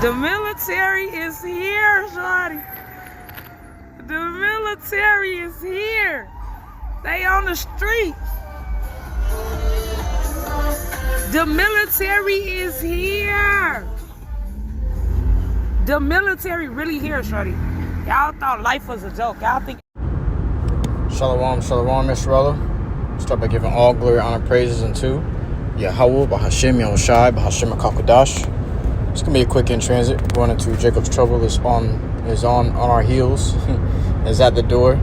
The military is here, shawty. The military is here. They on the streets. The military is here. The military really here, shawty. Y'all thought life was a joke. Y'all think. Shalom, shalom, Israel. Start by giving all glory, honor, praises unto YAHAWAH, BAHASHAM, YAHAWASHI, BAHASHAM, HAKODASH. It's gonna be a quick in transit. Going into Jacob's trouble is on our heels. Is at the door.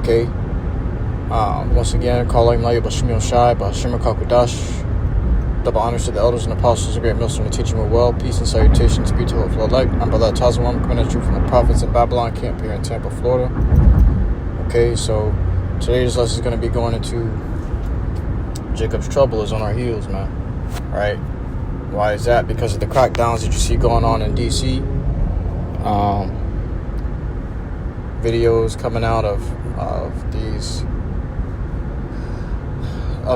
Okay. Once again, calling LAWAYA, BAHASHAM, YAHAWASHI, BAHASHAM, HAKODASH. Double honors to the elders and apostles, the great millstone, to teach them well. Peace and salutations be to the flow like. I'm Brother Tazawam, coming at you from the prophets in Babylon camp here in Tampa, Florida. Okay, so today's lesson is going to be going into Jacob's trouble is on our heels, man. Right? Why is that? Because of the crackdowns that you see going on in D.C. Videos coming out of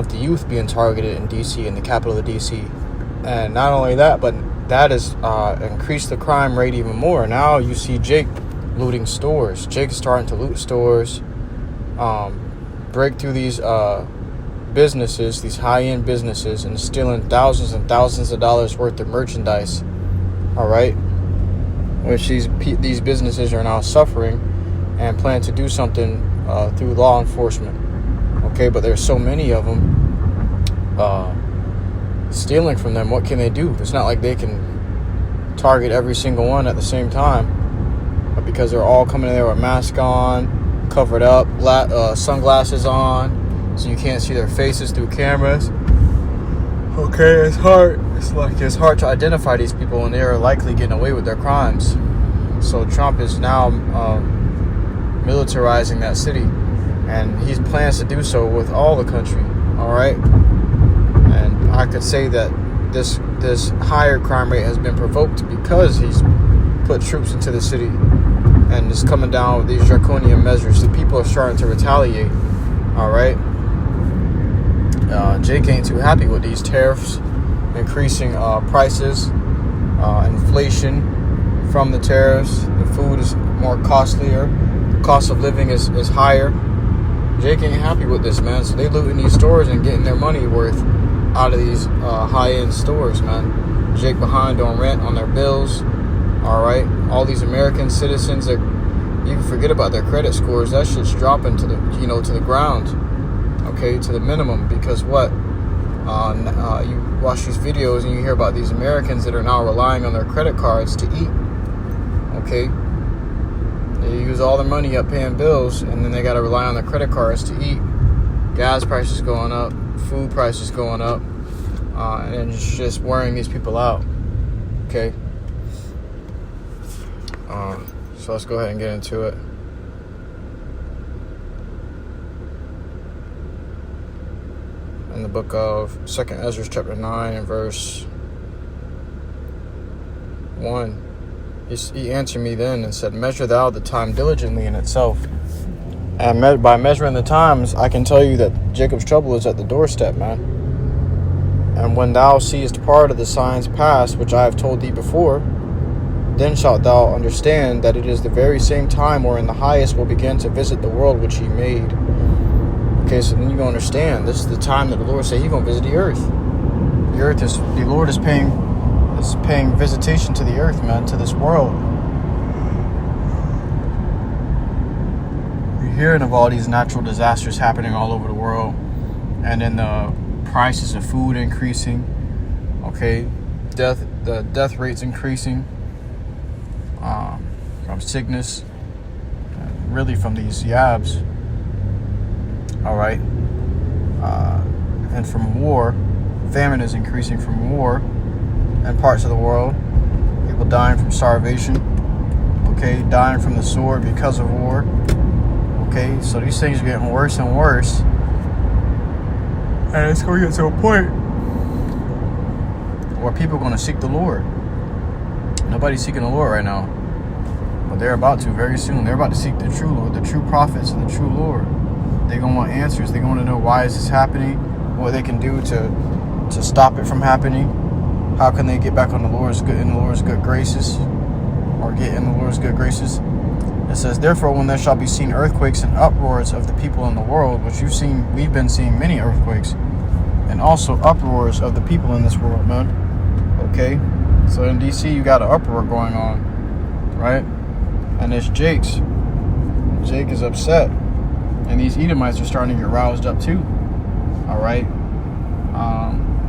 the youth being targeted in D.C., in the capital of D.C. And not only that, but that has increased the crime rate even more. Now you see Jake looting stores. Jake's starting to loot stores, break through these businesses, these high-end businesses, and stealing thousands and thousands of dollars worth of merchandise. All right, which these businesses are now suffering and plan to do something through law enforcement. Okay, but there's so many of them stealing from them. What can they do? It's not like they can target every single one at the same time. But because they're all coming in there with masks on, covered up, sunglasses on, so you can't see their faces through cameras. Okay, it's hard to identify these people, and they are likely getting away with their crimes. So Trump is now militarizing that city. And he plans to do so with all the country, all right? And I could say that this higher crime rate has been provoked because he's put troops into the city and is coming down with these draconian measures. The people are starting to retaliate, all right? Jake ain't too happy with these tariffs, increasing prices, inflation from the tariffs. The food is more costlier. The cost of living is higher. Jake ain't happy with this, man. So they looting these stores and getting their money worth out of these high-end stores, man. Jake behind on rent, on their bills. All right, all these American citizens, you can forget about their credit scores. That shit's dropping to the ground. Okay, to the minimum, because what? You watch these videos and you hear about these Americans that are now relying on their credit cards to eat. Okay. They use all their money up paying bills, and then they got to rely on their credit cards to eat. Gas prices going up, food prices going up, and it's just wearing these people out. Okay. So let's go ahead and get into it. In the book of 2nd Ezra, chapter 9, and verse 1. He answered me then and said, measure thou the time diligently in itself. And by measuring the times, I can tell you that Jacob's trouble is at the doorstep, man. And when thou seest part of the signs past, which I have told thee before, then shalt thou understand that it is the very same time wherein the highest will begin to visit the world which he made. Okay, so then you gonna understand, this is the time that the Lord said he's gonna visit the earth. The Lord is paying visitation to the earth, man, to this world. You're hearing of all these natural disasters happening all over the world, and then the prices of food increasing. Okay, the death rates increasing from sickness, really from these yabs. All right, and from war, famine is increasing from war. In parts of the world, people dying from starvation, okay, dying from the sword because of war. Okay, so these things are getting worse and worse, and it's going to get to a point where people are going to seek the Lord. Nobody's seeking the Lord right now, but they're about to very soon. They're about to seek the true Lord, the true prophets, and the true Lord. They're going to want answers. They're going to know why is this happening, what they can do to stop it from happening. how can they get back on the Lord's good graces, or get in the Lord's good graces? It says, therefore, when there shall be seen earthquakes and uproars of the people in the world, which we've been seeing many earthquakes, and also uproars of the people in this world, man. Okay, so in DC you got an uproar going on, right? And it's Jake is upset, and these Edomites are starting to get roused up too. All right,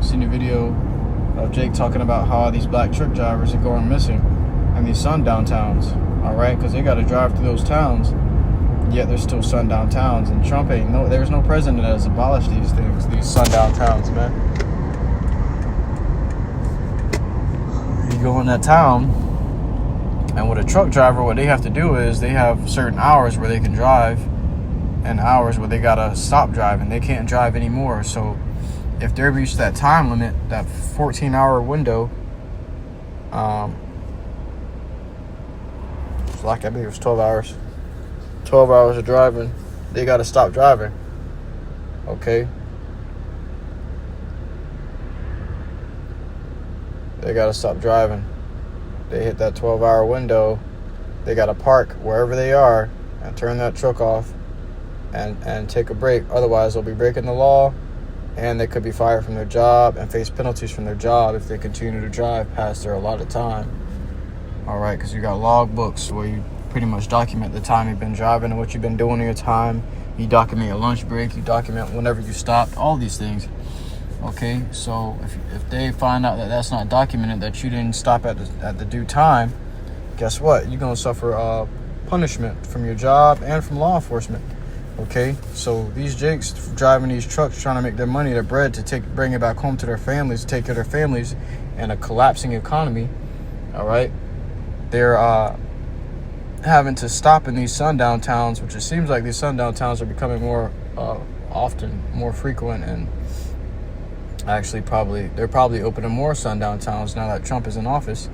seen a video of Jake talking about how these black truck drivers are going missing in these sundown towns. All right, because they got to drive through those towns, yet they're still sundown towns, and Trump there's no president that has abolished these things, these sundown towns, man. You go in that town, and with a truck driver, what they have to do is they have certain hours where they can drive and hours where they gotta stop driving. They can't drive anymore. So if they reach that time limit, that 14-hour window, it's like, I believe it was 12 hours. 12 hours of driving, they gotta stop driving. Okay? They gotta stop driving. They hit that 12-hour window, they gotta park wherever they are and turn that truck off and take a break. Otherwise, they'll be breaking the law, and they could be fired from their job and face penalties from their job if they continue to drive past their allotted time. All right, because you got log books where you pretty much document the time you've been driving and what you've been doing in your time. You document your lunch break, you document whenever you stopped, all these things. Okay, so if they find out that that's not documented, that you didn't stop at the due time, guess what? You're going to suffer punishment from your job and from law enforcement. Okay, so these Jakes driving these trucks, trying to make their money, their bread, to bring it back home to their families, take care of their families in a collapsing economy. All right, they're having to stop in these sundown towns, which it seems like these sundown towns are becoming more often, more frequent, and actually they're probably opening more sundown towns now that Trump is in office.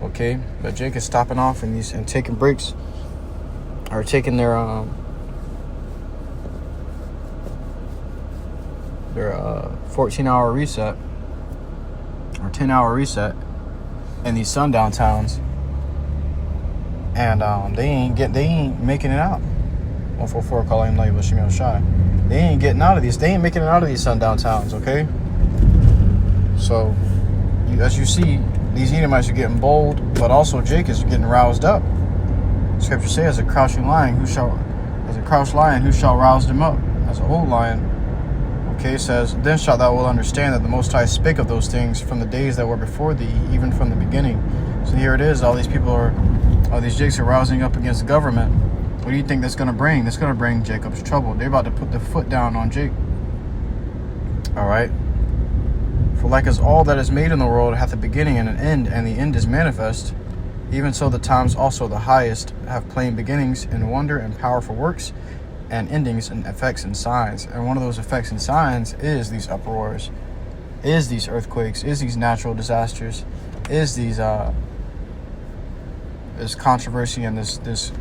Okay, but Jake is stopping off in these and taking breaks, or taking their 14-hour reset or 10-hour reset in these sundown towns, and they ain't making it out. 144 calling him SHAMAIWAN. They ain't getting out of these. They ain't making it out of these sundown towns. Okay, so as you see, these Edomites are getting bold, but also Jake is getting roused up. Scripture says, as a crouched lion, who shall rouse them up? As an old lion. Okay, it says, then shalt thou will understand that the Most High spake of those things from the days that were before thee, even from the beginning. So here it is. All these people these Jakes are rousing up against the government. What do you think that's going to bring? That's going to bring Jacob's trouble. They're about to put the foot down on Jake. All right. For like as all that is made in the world hath a beginning and an end, and the end is manifest, even so the times also the highest have plain beginnings in wonder and powerful works, and endings and effects and signs. And one of those effects and signs is these uproars, is these earthquakes, is these natural disasters, is these this controversy and this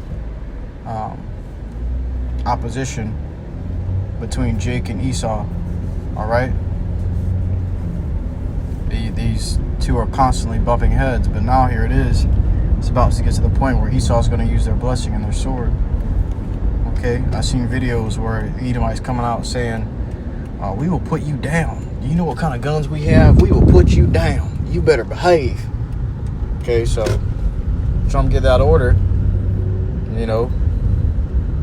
opposition between Jake and Esau. All right, these two are constantly bumping heads, but now here it is. It's about to get to the point where Esau's going to use their blessing and their sword. Okay, I've seen videos where Edomites coming out saying, we will put you down. Do you know what kind of guns we have? We will put you down. You better behave. Okay, so Trump get that order, you know,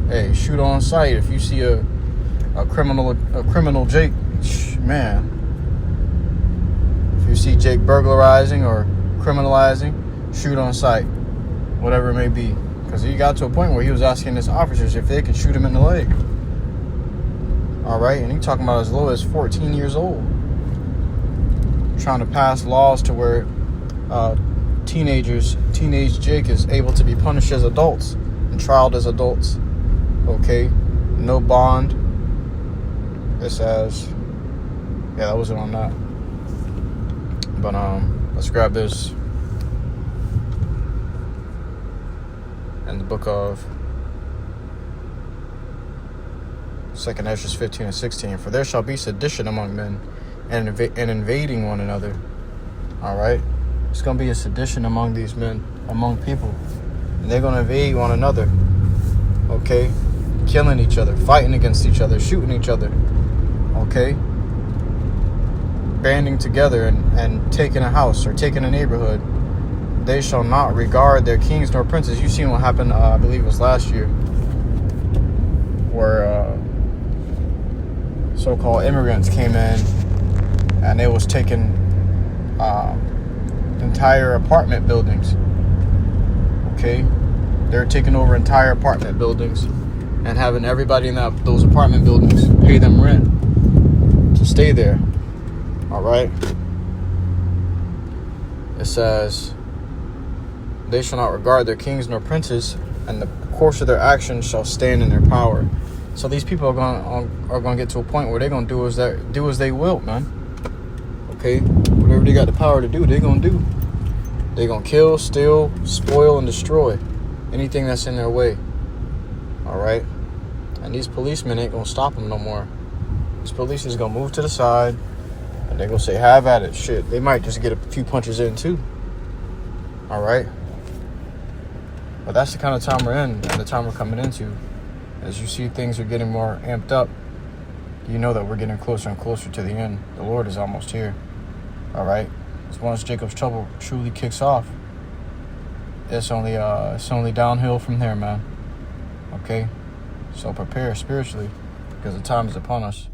hey, shoot on sight. If you see a criminal Jake, man, if you see Jake burglarizing or criminalizing, shoot on sight, whatever it may be. Because he got to a point where he was asking his officers if they could shoot him in the leg. All right, and he talking about as low as 14 years old. Trying to pass laws to where teenage Jake is able to be punished as adults and trialed as adults. Okay, no bond. It says, yeah, that wasn't on that. But let's grab this. In the book of 2nd Ezra 15 and 16, for there shall be sedition among men, and invading one another, All right? It's going to be a sedition among these men, among people. And they're going to invade one another. Okay? Killing each other, fighting against each other, shooting each other. Okay? Banding together and taking a house or taking a neighborhood. They shall not regard their kings nor princes. You seen what happened, I believe it was last year, where so-called immigrants came in and they was taking entire apartment buildings. Okay? They're taking over entire apartment buildings and having everybody in those apartment buildings pay them rent to stay there. All right? It says, they shall not regard their kings nor princes, and the course of their actions shall stand in their power. So these people are going to get to a point where they're going to do as they will, man. Okay? Whatever they got the power to do, they're going to do. They're going to kill, steal, spoil, and destroy anything that's in their way. All right? And these policemen ain't going to stop them no more. These police is going to move to the side, and they're going to say, have at it. Shit, they might just get a few punches in, too. All right? But that's the kind of time we're in, and the time we're coming into. As you see things are getting more amped up, you know that we're getting closer and closer to the end. The Lord is almost here. All right? As once Jacob's trouble truly kicks off, it's only downhill from there, man. Okay? So prepare spiritually, because the time is upon us.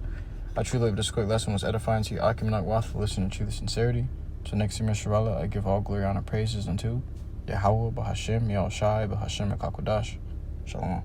I truly hope this quick lesson was edifying to you. I can not wath for listening to the sincerity. Till next semester, I give all glory, honor, praises unto YAHAWAH, BAHASHAM, YAHWASHI, BAHASHAM, HAKAKWADASH. Shalom.